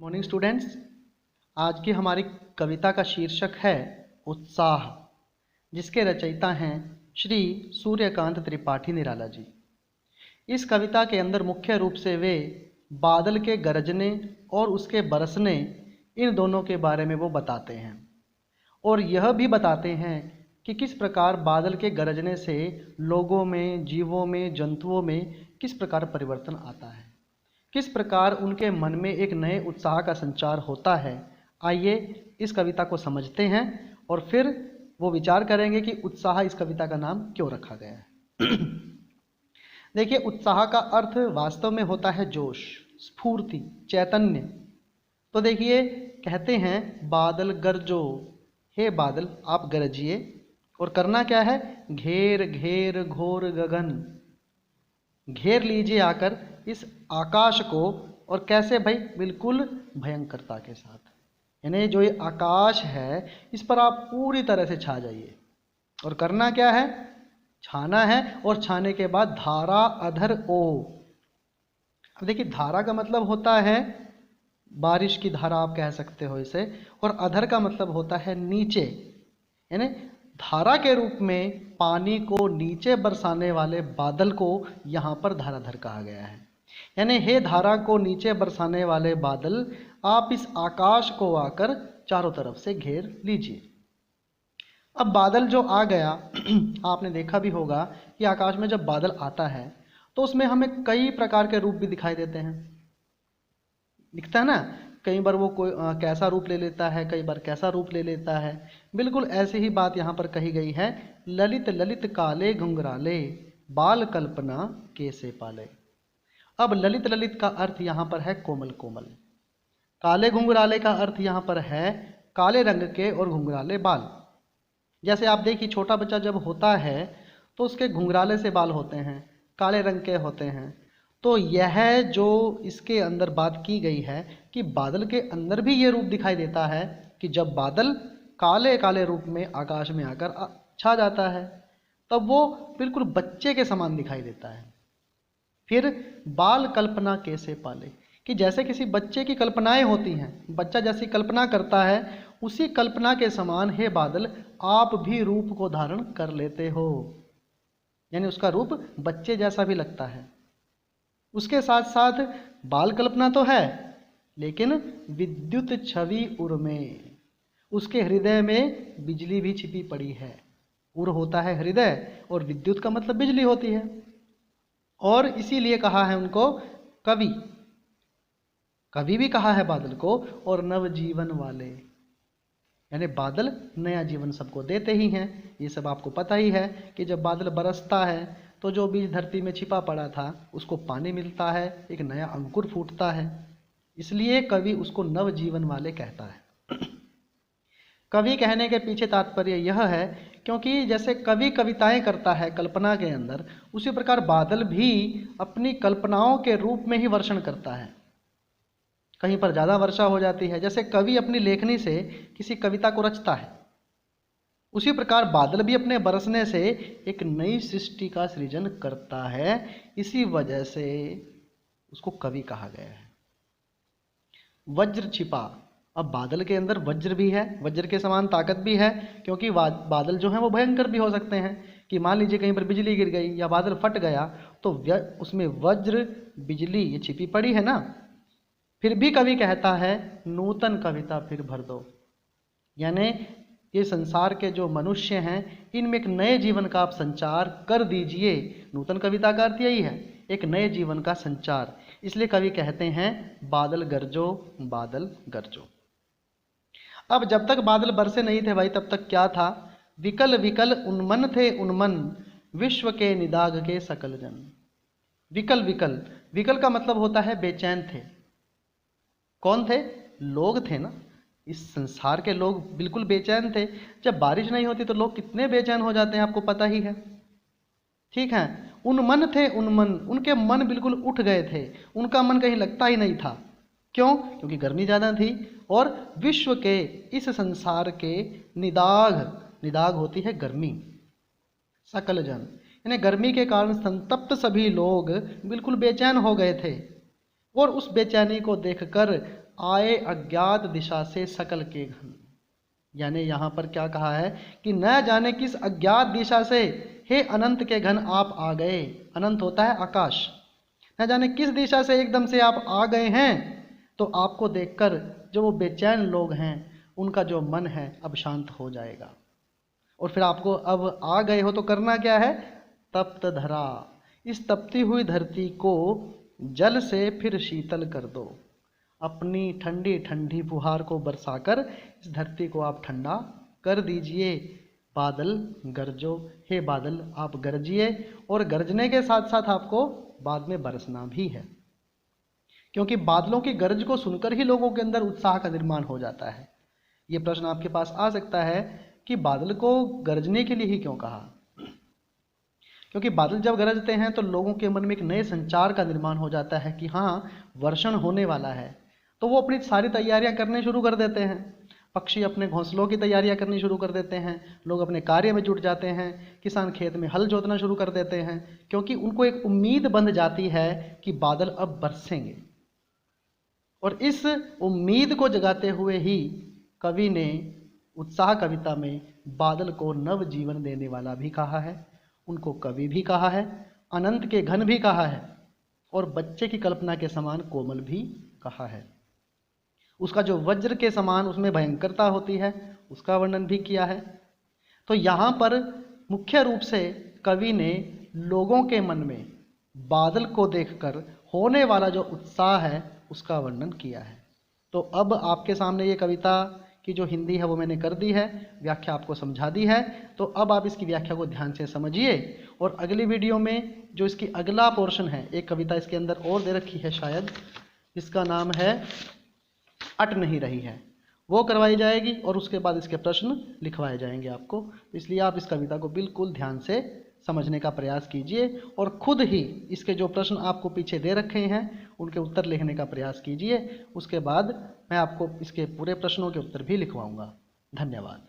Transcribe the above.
Morning students. आज की हमारी कविता का शीर्षक है उत्साह, जिसके रचयिता हैं श्री सूर्यकांत त्रिपाठी निराला जी। इस कविता के अंदर मुख्य रूप से वे बादल के गरजने और उसके बरसने, इन दोनों के बारे में वो बताते हैं और यह भी बताते हैं कि किस प्रकार बादल के गरजने से लोगों में, जीवों में, जंतुओं में किस प्रकार परिवर्तन आता है, किस प्रकार उनके मन में एक नए उत्साह का संचार होता है। आइए इस कविता को समझते हैं और फिर वो विचार करेंगे कि उत्साह इस कविता का नाम क्यों रखा गया है। देखिए, उत्साह का अर्थ वास्तव में होता है जोश, स्फूर्ति, चैतन्य। तो देखिए, कहते हैं बादल गरजो, हे बादल आप गरजिए। और करना क्या है? घेर घेर घोर गगन, घेर लीजिए आकर इस आकाश को। और कैसे भाई? बिल्कुल भयंकरता के साथ। यानी जो ये आकाश है इस पर आप पूरी तरह से छा जाइए। और करना क्या है? छाना है। और छाने के बाद धारा अधर ओ। अब देखिए, धारा का मतलब होता है बारिश की धारा, आप कह सकते हो इसे। और अधर का मतलब होता है नीचे, यानी धारा के रूप में पानी को नीचे बरसाने वाले बादल को यहाँ पर धाराधर कहा गया है। यानी हे धारा को नीचे बरसाने वाले बादल, आप इस आकाश को आकर चारों तरफ से घेर लीजिए। अब बादल जो आ गया, आपने देखा भी होगा कि आकाश में जब बादल आता है तो उसमें हमें कई प्रकार के रूप भी दिखाई देते हैं। दिखता है ना, कई बार वो कोई कैसा रूप ले लेता है, कई बार कैसा रूप ले लेता है। बिल्कुल ऐसी ही बात यहाँ पर कही गई है। ललित ललित काले घुंघराले, बाल कल्पना कैसे पाले। अब ललित ललित का अर्थ यहाँ पर है कोमल कोमल। काले घुंघराले का अर्थ यहाँ पर है काले रंग के और घुंघराले बाल। जैसे आप देखिए, छोटा बच्चा जब होता है तो उसके घुंघराले से बाल होते हैं, काले रंग के होते हैं। तो यह जो इसके अंदर बात की गई है कि बादल के अंदर भी ये रूप दिखाई देता है कि जब बादल काले काले रूप में आकाश में आकर छा जाता है तब वो बिल्कुल बच्चे के समान दिखाई देता है। फिर बाल कल्पना कैसे पाले, कि जैसे किसी बच्चे की कल्पनाएं होती हैं, बच्चा जैसी कल्पना करता है उसी कल्पना के समान हे बादल आप भी रूप को धारण कर लेते हो। यानी उसका रूप बच्चे जैसा भी लगता है। उसके साथ साथ बाल कल्पना तो है, लेकिन विद्युत छवि उर में, उसके हृदय में बिजली भी छिपी पड़ी है। उर होता है हृदय और विद्युत का मतलब बिजली होती है। और इसीलिए कहा है उनको कवि, कवि भी कहा है बादल को। और नवजीवन वाले, यानी बादल नया जीवन सबको देते ही हैं। ये सब आपको पता ही है कि जब बादल बरसता है तो जो बीज धरती में छिपा पड़ा था उसको पानी मिलता है, एक नया अंकुर फूटता है। इसलिए कवि उसको नवजीवन वाले कहता है। कवि कहने के पीछे तात्पर्य यह है क्योंकि जैसे कवि कविताएं करता है कल्पना के अंदर, उसी प्रकार बादल भी अपनी कल्पनाओं के रूप में ही वर्षण करता है। कहीं पर ज़्यादा वर्षा हो जाती है, जैसे कवि अपनी लेखनी से किसी कविता को रचता है, उसी प्रकार बादल भी अपने बरसने से एक नई सृष्टि का सृजन करता है। इसी वजह से उसको कवि कहा गया है। वज्र छिपा, अब बादल के अंदर वज्र भी है, वज्र के समान ताकत भी है, क्योंकि बादल जो हैं वो भयंकर भी हो सकते हैं। कि मान लीजिए कहीं पर बिजली गिर गई या बादल फट गया तो उसमें वज्र, बिजली ये छिपी पड़ी है ना। फिर भी कवि कहता है नूतन कविता फिर भर दो, यानी ये संसार के जो मनुष्य हैं इनमें एक नए जीवन का आप संचार कर दीजिए। नूतन कविता का अर्थ यही है, एक नए जीवन का संचार। इसलिए कवि कहते हैं बादल गरजो, बादल गरजो। अब जब तक बादल बरसे नहीं थे भाई, तब तक क्या था? विकल विकल उन्मन थे उन्मन, विश्व के निदाग के सकल जन। विकल विकल, विकल का मतलब होता है बेचैन थे। कौन थे? लोग थे ना। इस संसार के लोग बिल्कुल बेचैन थे। जब बारिश नहीं होती तो लोग कितने बेचैन हो जाते हैं, आपको पता ही है। ठीक है, उन्मन थे उन्मन, उनके मन बिल्कुल उठ गए थे, उनका मन कहीं लगता ही नहीं था। क्यों? क्योंकि गर्मी ज़्यादा थी। और विश्व के, इस संसार के निदाग, निदाग होती है गर्मी, सकल जन, यानी गर्मी के कारण संतप्त सभी लोग बिल्कुल बेचैन हो गए थे। और उस बेचैनी को देखकर आए अज्ञात दिशा से सकल के घन। यानी यहाँ पर क्या कहा है कि न जाने किस अज्ञात दिशा से हे अनंत के घन आप आ गए। अनंत होता है आकाश। न जाने किस दिशा से एकदम से आप आ गए हैं, तो आपको देखकर जो वो बेचैन लोग हैं उनका जो मन है अब शांत हो जाएगा। और फिर आपको अब आ गए हो तो करना क्या है? तप्त धरा, इस तपती हुई धरती को जल से फिर शीतल कर दो। अपनी ठंडी ठंडी फुहार को बरसाकर इस धरती को आप ठंडा कर दीजिए। बादल गरजो, हे बादल आप गरजिए, और गरजने के साथ साथ आपको बाद में बरसना भी है, क्योंकि बादलों की गरज को सुनकर ही लोगों के अंदर उत्साह का निर्माण हो जाता है। ये प्रश्न आपके पास आ सकता है कि बादल को गरजने के लिए ही क्यों कहा? क्योंकि बादल जब गरजते हैं तो लोगों के मन में एक नए संचार का निर्माण हो जाता है कि हाँ, वर्षण होने वाला है। तो वो अपनी सारी तैयारियां करने शुरू कर देते हैं। पक्षी अपने घोंसलों की तैयारियां करनी शुरू कर देते हैं, लोग अपने कार्य में जुट जाते हैं, किसान खेत में हल जोतना शुरू कर देते हैं, क्योंकि उनको एक उम्मीद बंध जाती है कि बादल अब बरसेंगे। और इस उम्मीद को जगाते हुए ही कवि ने उत्साह कविता में बादल को नव जीवन देने वाला भी कहा है, उनको कवि भी कहा है, अनंत के घन भी कहा है, और बच्चे की कल्पना के समान कोमल भी कहा है। उसका जो वज्र के समान उसमें भयंकरता होती है उसका वर्णन भी किया है। तो यहाँ पर मुख्य रूप से कवि ने लोगों के मन में बादल को देखकर होने वाला जो उत्साह है उसका वर्णन किया है। तो अब आपके सामने ये कविता की जो हिंदी है वो मैंने कर दी है, व्याख्या आपको समझा दी है। तो अब आप इसकी व्याख्या को ध्यान से समझिए, और अगली वीडियो में जो इसकी अगला पोर्शन है, एक कविता इसके अंदर और दे रखी है शायद, इसका नाम है अट नहीं रही है, वो करवाई जाएगी, और उसके बाद इसके प्रश्न लिखवाए जाएंगे आपको। इसलिए आप इस कविता को बिल्कुल ध्यान से समझने का प्रयास कीजिए, और खुद ही इसके जो प्रश्न आपको पीछे दे रखे हैं उनके उत्तर लिखने का प्रयास कीजिए। उसके बाद मैं आपको इसके पूरे प्रश्नों के उत्तर भी लिखवाऊंगा। धन्यवाद।